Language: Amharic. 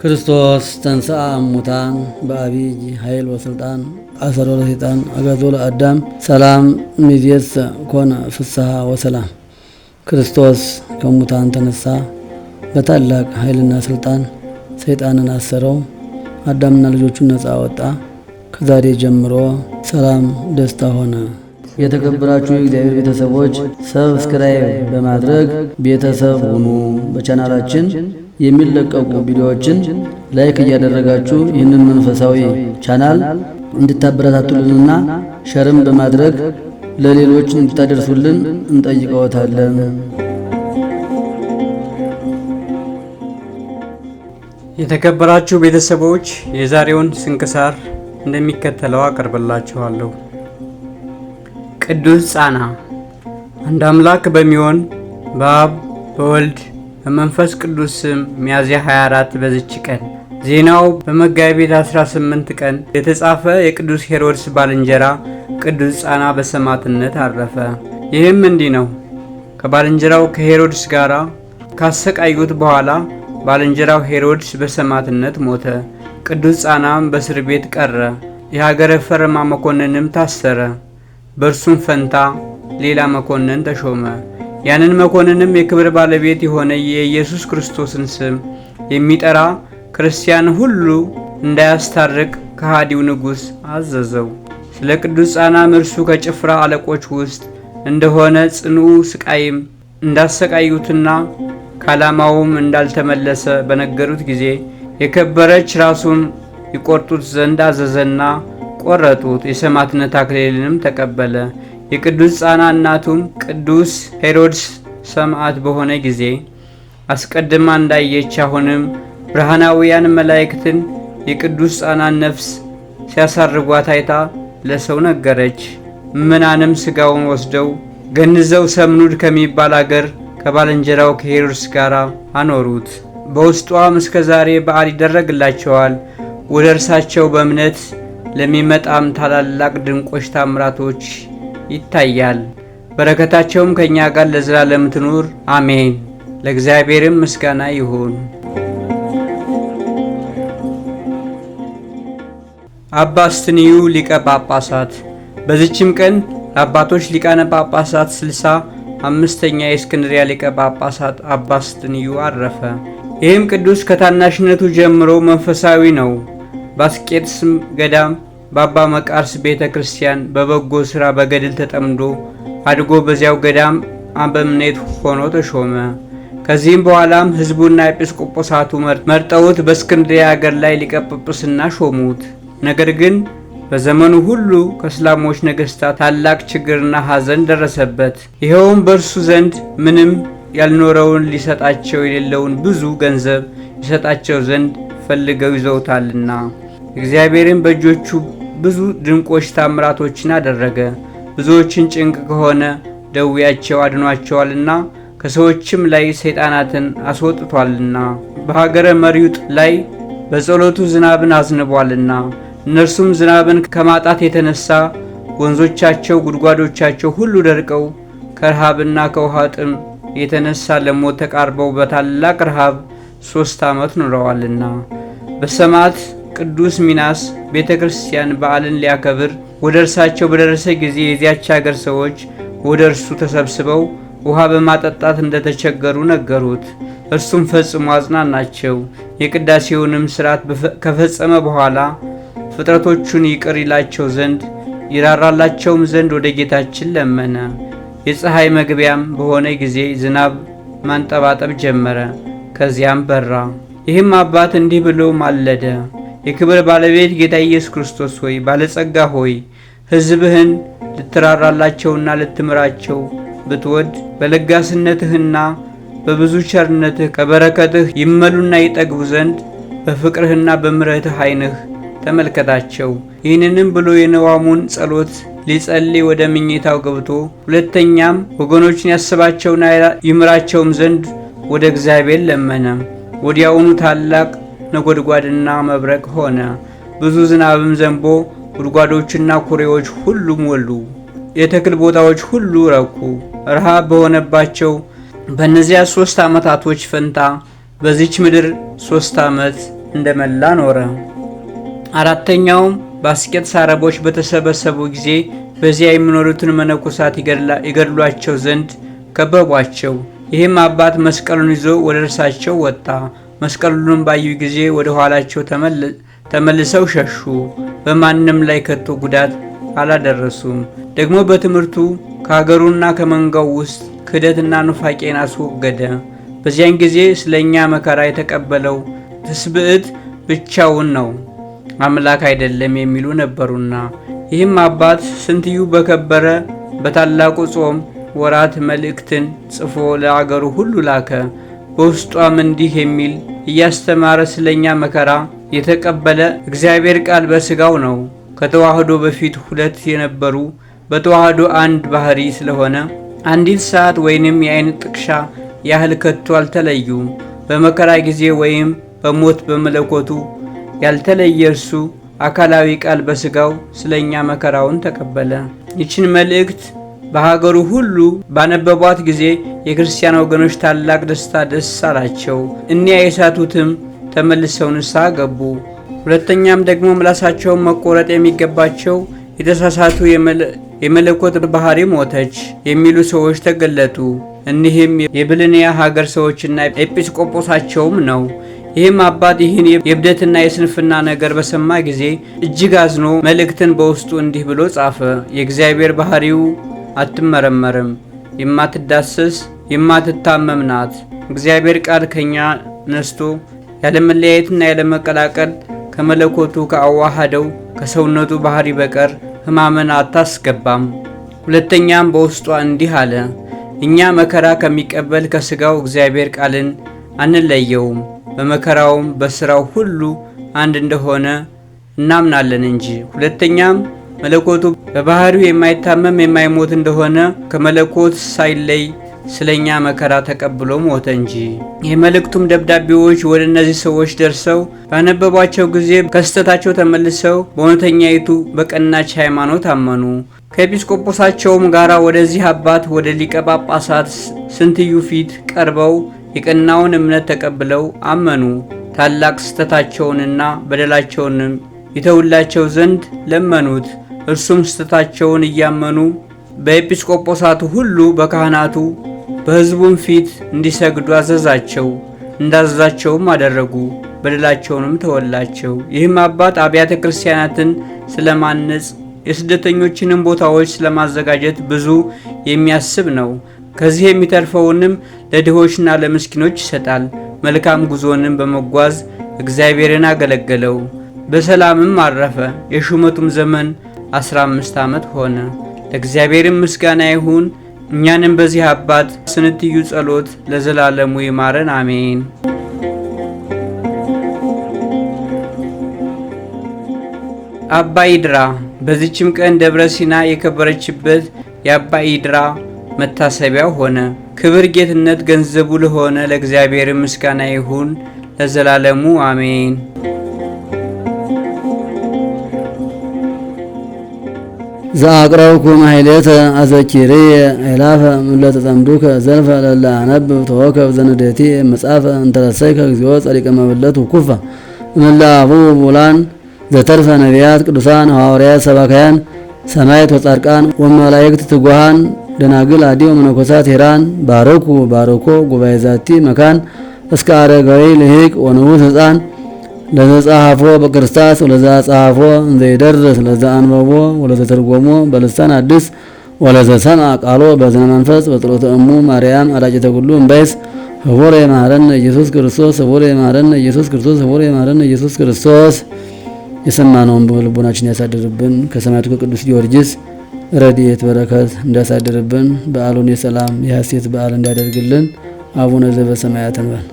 ክርስቶስ ተንሥአ እሙታን በአቢይ ኃይል ወስልጣን አሰሮ ለሰይጣን አግዓዞ ለአዳም ሰላም ሚዜሰ ኮነ ፍስሐ ወሰላም። ክርስቶስ ከሙታን ተነሳ፣ በታላቅ ኃይልና ስልጣን ሰይጣንን አሰረው፣ አዳምና ልጆቹን ነፃ ወጣ። ከዛሬ ጀምሮ ሰላም ደስታ ሆነ። የተከበራችሁ የእግዚአብሔር ቤተሰቦች ሰብስክራይብ በማድረግ ቤተሰብ ሁኑ። በቻናላችን የሚለቀቁ ቪዲዮዎችን ላይክ እያደረጋችሁ ይህንን መንፈሳዊ ቻናል እንድታበረታቱልንና ሸርም በማድረግ ለሌሎች እንድታደርሱልን እንጠይቀዎታለን። የተከበራችሁ ቤተሰቦች የዛሬውን ስንክሳር እንደሚከተለው አቀርብላችኋለሁ። ቅዱስ ጻና። አንድ አምላክ በሚሆን በአብ በወልድ በመንፈስ ቅዱስ ስም ሚያዝያ 24 በዚች ቀን ዜናው በመጋቢት 18 ቀን የተጻፈ የቅዱስ ሄሮድስ ባልንጀራ ቅዱስ ጻና በሰማዕትነት አረፈ። ይህም እንዲህ ነው። ከባልንጀራው ከሄሮድስ ጋር ካሰቃዩት በኋላ ባልንጀራው ሄሮድስ በሰማዕትነት ሞተ። ቅዱስ ጻናም በእስር ቤት ቀረ። የሀገረ ፈርማ መኮንንም ታሰረ። በእርሱም ፈንታ ሌላ መኮንን ተሾመ። ያንን መኮንንም የክብር ባለቤት የሆነ የኢየሱስ ክርስቶስን ስም የሚጠራ ክርስቲያን ሁሉ እንዳያስታርቅ ከሃዲው ንጉሥ አዘዘው። ስለ ቅዱስ ጻናም እርሱ ከጭፍራ አለቆች ውስጥ እንደሆነ ጽኑ ስቃይም እንዳሰቃዩትና ከዓላማውም እንዳልተመለሰ በነገሩት ጊዜ የከበረች ራሱን ይቆርጡት ዘንድ አዘዘና ቆረጡት። የሰማዕትነት አክሊልንም ተቀበለ። የቅዱስ ጻና እናቱም ቅዱስ ሄሮድስ ሰማዕት በሆነ ጊዜ አስቀድማ እንዳየች አሁንም ብርሃናውያን መላእክትን የቅዱስ ጻናን ነፍስ ሲያሳርጓት አይታ ለሰው ነገረች። ምናንም ሥጋውን ወስደው ገንዘው ሰምኑድ ከሚባል አገር ከባልንጀራው ከሄሮድስ ጋር አኖሩት። በውስጧም እስከ ዛሬ በዓል ይደረግላቸዋል። ወደ እርሳቸው በእምነት ለሚመጣም ታላላቅ ድንቆች ታምራቶች ይታያል። በረከታቸውም ከእኛ ጋር ለዘላለም ትኑር አሜን። ለእግዚአብሔርም ምስጋና ይሁን። አባ እስትንዩ ሊቀ ጳጳሳት። በዚችም ቀን ለአባቶች ሊቃነ ጳጳሳት 65ኛ የእስክንድርያ ሊቀ ጳጳሳት አባ እስትንዩ አረፈ። ይህም ቅዱስ ከታናሽነቱ ጀምሮ መንፈሳዊ ነው። በአስቄጥስ ገዳም በአባ መቃርስ ቤተ ክርስቲያን በበጎ ሥራ በገድል ተጠምዶ አድጎ በዚያው ገዳም አበምኔት ሆኖ ተሾመ። ከዚህም በኋላም ሕዝቡና ኤጲስቆጶሳቱ መርጠውት በእስክንድርያ አገር ላይ ሊቀ ጵጵስና ሾሙት። ነገር ግን በዘመኑ ሁሉ ከእስላሞች ነገሥታት ታላቅ ችግርና ሐዘን ደረሰበት። ይኸውም በእርሱ ዘንድ ምንም ያልኖረውን ሊሰጣቸው የሌለውን ብዙ ገንዘብ ይሰጣቸው ዘንድ ፈልገው ይዘውታልና። እግዚአብሔርም በእጆቹ ብዙ ድንቆች ታምራቶችን አደረገ። ብዙዎችን ጭንቅ ከሆነ ደዌያቸው አድኗቸዋልና ከሰዎችም ላይ ሰይጣናትን አስወጥቷልና። በሀገረ መሪውጥ ላይ በጸሎቱ ዝናብን አዝንቧልና። እነርሱም ዝናብን ከማጣት የተነሳ ወንዞቻቸው፣ ጉድጓዶቻቸው ሁሉ ደርቀው ከረሃብና ከውሃ ጥም የተነሳ ለሞት ተቃርበው በታላቅ ረሃብ 3 ዓመት ኑረዋልና። በሰማዕት ቅዱስ ሚናስ ቤተ ክርስቲያን በዓልን ሊያከብር ወደ እርሳቸው በደረሰ ጊዜ የዚያች አገር ሰዎች ወደ እርሱ ተሰብስበው ውሃ በማጠጣት እንደተቸገሩ ነገሩት። እርሱም ፈጽሞ አጽናናቸው። የቅዳሴውንም ሥርዓት ከፈጸመ በኋላ ፍጥረቶቹን ይቅር ይላቸው ዘንድ ይራራላቸውም ዘንድ ወደ ጌታችን ለመነ። የፀሐይ መግቢያም በሆነ ጊዜ ዝናብ ማንጠባጠብ ጀመረ። ከዚያም በራ። ይህም አባት እንዲህ ብሎ ማለደ። የክብር ባለቤት ጌታ ኢየሱስ ክርስቶስ ሆይ፣ ባለጸጋ ሆይ፣ ሕዝብህን ልትራራላቸውና ልትምራቸው ብትወድ በለጋስነትህና በብዙ ቸርነትህ ከበረከትህ ይመሉና ይጠግቡ ዘንድ በፍቅርህና በምሕረትህ ዓይንህ ተመልከታቸው። ይህንንም ብሎ የነዋሙን ጸሎት ሊጸልይ ወደ ምኝታው ገብቶ ሁለተኛም ወገኖችን ያስባቸውና ይምራቸውም ዘንድ ወደ እግዚአብሔር ለመነ። ወዲያውኑ ታላቅ ነጎድጓድና መብረቅ ሆነ። ብዙ ዝናብም ዘንቦ ጉድጓዶችና ኩሬዎች ሁሉ ሞሉ። የተክል ቦታዎች ሁሉ ረኩ። ረሃብ በሆነባቸው በእነዚያ 3 ዓመታቶች ፈንታ በዚች ምድር 3 ዓመት እንደመላ ኖረ። አራተኛውም በአስቄጥስ አረቦች በተሰበሰቡ ጊዜ በዚያ የሚኖሩትን መነኮሳት ይገድሏቸው ዘንድ ከበቧቸው። ይህም አባት መስቀሉን ይዞ ወደ እርሳቸው ወጣ። መስቀሉንም ባዩ ጊዜ ወደ ኋላቸው ተመልሰው ሸሹ። በማንም ላይ ከቶ ጉዳት አላደረሱም። ደግሞ በትምህርቱ ከሀገሩና ከመንጋው ውስጥ ክህደትና ኑፋቄን አስወገደ። በዚያን ጊዜ ስለኛ መከራ የተቀበለው ትስብዕት ብቻውን ነው፣ አምላክ አይደለም የሚሉ ነበሩና። ይህም አባት ስንትዩ በከበረ በታላቁ ጾም ወራት መልእክትን ጽፎ ለአገሩ ሁሉ ላከ። በውስጧም እንዲህ የሚል እያስተማረ ስለኛ መከራ የተቀበለ እግዚአብሔር ቃል በሥጋው ነው። ከተዋህዶ በፊት ሁለት የነበሩ በተዋህዶ አንድ ባህሪ ስለሆነ አንዲት ሰዓት ወይንም የዓይን ጥቅሻ ያህል ከቶ አልተለዩም። በመከራ ጊዜ ወይም በሞት በመለኮቱ ያልተለየ እርሱ አካላዊ ቃል በሥጋው ስለኛ መከራውን ተቀበለ። ይችን መልእክት በሀገሩ ሁሉ ባነበቧት ጊዜ የክርስቲያን ወገኖች ታላቅ ደስታ ደስ አላቸው። እኒያ የሳቱትም ተመልሰው ንስሐ ገቡ። ሁለተኛም ደግሞ ምላሳቸውን መቆረጥ የሚገባቸው የተሳሳቱ የመለኮት ባህሪ ሞተች የሚሉ ሰዎች ተገለጡ። እኒህም የብልንያ ሀገር ሰዎችና ኤጲስቆጶሳቸውም ነው። ይህም አባት ይህን የእብደትና የስንፍና ነገር በሰማ ጊዜ እጅግ አዝኖ መልእክትን በውስጡ እንዲህ ብሎ ጻፈ። የእግዚአብሔር ባህሪው አትመረመርም፣ የማትዳሰስ የማትታመም ናት። እግዚአብሔር ቃል ከኛ ነስቶ ያለመለያየትና ያለመቀላቀል ከመለኮቱ ከአዋሃደው ከሰውነቱ ባህሪ በቀር ሕማምን አታስገባም። ሁለተኛም በውስጧ እንዲህ አለ፣ እኛ መከራ ከሚቀበል ከሥጋው እግዚአብሔር ቃልን አንለየውም፣ በመከራውም በሥራው ሁሉ አንድ እንደሆነ እናምናለን እንጂ። ሁለተኛም መለኮቱ በባህሪው የማይታመም የማይሞት እንደሆነ ከመለኮት ሳይለይ ስለኛ መከራ ተቀብሎ ሞተ እንጂ። የመልእክቱም ደብዳቤዎች ወደ እነዚህ ሰዎች ደርሰው ባነበቧቸው ጊዜ ከስተታቸው ተመልሰው በእውነተኛይቱ በቀናች ሃይማኖት አመኑ። ከኤጲስቆጶሳቸውም ጋር ወደዚህ አባት ወደ ሊቀ ጳጳሳት ስንትዩ ፊት ቀርበው የቀናውን እምነት ተቀብለው አመኑ። ታላቅ ስተታቸውንና በደላቸውንም ይተውላቸው ዘንድ ለመኑት። እርሱም ስተታቸውን እያመኑ በኤጲስቆጶሳቱ ሁሉ በካህናቱ በሕዝቡም ፊት እንዲሰግዱ አዘዛቸው። እንዳዘዛቸውም አደረጉ። በደላቸውንም ተወላቸው። ይህም አባት አብያተ ክርስቲያናትን ስለማነጽ የስደተኞችንም ቦታዎች ስለማዘጋጀት ብዙ የሚያስብ ነው። ከዚህ የሚተርፈውንም ለድሆችና ለምስኪኖች ይሰጣል። መልካም ጉዞንም በመጓዝ እግዚአብሔርን አገለገለው። በሰላምም አረፈ። የሹመቱም ዘመን 15 ዓመት ሆነ። ለእግዚአብሔርም ምስጋና ይሁን። እኛንም በዚህ አባት ስንትዩ ጸሎት ለዘላለሙ ይማረን፣ አሜን። አባ ይድራ። በዚችም ቀን ደብረ ሲና የከበረችበት የአባ ይድራ መታሰቢያው ሆነ። ክብር ጌትነት ገንዘቡ ለሆነ ለእግዚአብሔር ምስጋና ይሁን ለዘላለሙ አሜን። ዘአቅረብኩ ማሕሌተ አዘኪሬ አእላፈ እምለተጸምዱከ ዘልፈ ለላ አነብብ ተወከብ ዘንዴቲ መጽሐፈ እንተረሰይከ እግዚኦ ጸሪቀ መበለት ውኩፈ እምላአቡ ቡላን ዘተርፈ ነቢያት ቅዱሳን ሐዋርያት ሰባካያን ሰማዕት ወጻድቃን ወመላእክት ትጉሃን ደናግል አዲው መነኮሳት ሄራን ባረኩ ባረኮ ጉባኤ ዛቲ መካን እስከ አረጋዊ ልሂቅ ወንዑስ ሕፃን ለዘጻሐፎ በክርስታስ ወለዘጻሐፎ እንዘይደርስ ለዘአንበቦ ወለዘተርጎሞ በልሳን አዲስ ወለዘሰምዐ ቃሎ በዝነ መንፈስ በጸሎተ እሙ ማርያም አራቂተ ኩሉ እምባይስ ህቡረ ይማረነ ኢየሱስ ክርስቶስ ህቡረ ይማረነ ኢየሱስ ክርስቶስ ህቡረ ይማረነ ኢየሱስ ክርስቶስ። የሰማነውን በልቦናችን ያሳድርብን። ከሰማዕቱ ከቅዱስ ጊዮርጊስ ረድኤት በረከት እንዳሳድርብን። በዓሉን የሰላም የሐሴት በዓል እንዳደርግልን። አቡነ ዘበሰማያት እንበል።